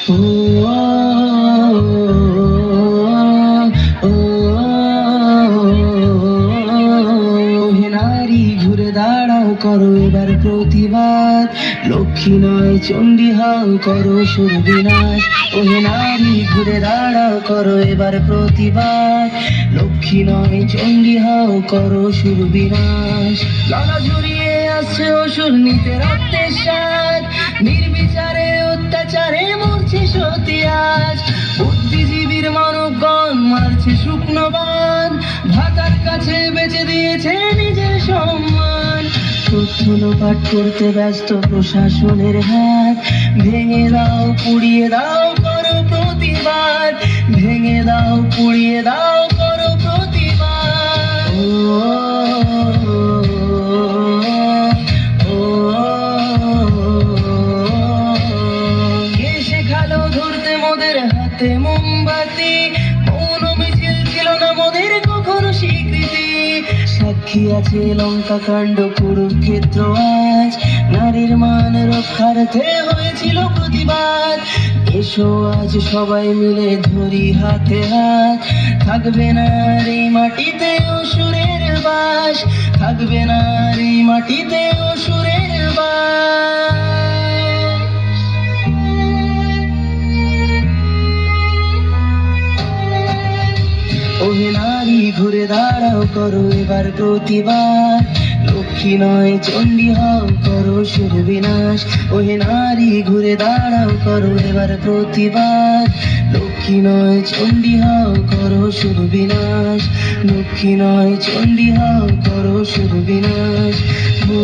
ও ও হে নারী ঘুরে দাঁড়াও করো এবার প্রতিবাদ, লক্ষ্মী নয় চণ্ডী হও করো সুর বিনাশ। ও হে নারী ঘুরে দাঁড়াও করো এবার প্রতিবাদ, লক্ষ্মী নয় চণ্ডী হও করো সুর বিনাশ। গলা জুড়িয়ে আসছে অসুর নিতে রক্তের স্বাদ, নির্বিচারে অত্যাচারে মরছে সতী আজ। বুদ্ধিজীবীর মানবগণ মারছে শুকনো বান, ভাতার কাছে বেচে দিয়েছে নিজের সম্মান। তথ্য লোপাট করতে ব্যস্ত প্রশাসনের হাত, ভেঙে দাও পুড়িয়ে দাও করো প্রতিবাদ, ভেঙে দাও পুড়িয়ে দাও করো প্রতিবাদ। কে শেখালো ধরতে মোদের হাতে মোমবাতি, মৌন মিছিল ছিল না মোদের কখনো স্বীকৃতি। সাক্ষী আছে লঙ্কা কাণ্ড কুরুক্ষেত্র আজ, নারীর মান রক্ষার্থে হয়েছিল প্রতিবাদ। এসো আজ সবাই মিলে ধরি হাতে হাত, থাকবে না আর এই মাটিতে অসুরের বাস, থাকবে না আর এই মাটিতে অসুরের বাস। ওহে নারী ঘুরে দাঁড়াও করো এবার প্রতিবাদ, লক্ষ্মী নয় চণ্ডী হও করো সুর বিনাশ। ওহে নারী ঘুরে দাঁড়াও করো এবার প্রতিবাদ, লক্ষ্মী নয় চণ্ডী হও করো সুর বিনাশ, লক্ষ্মী নয় চণ্ডী হও করো সুর বিনাশ। ও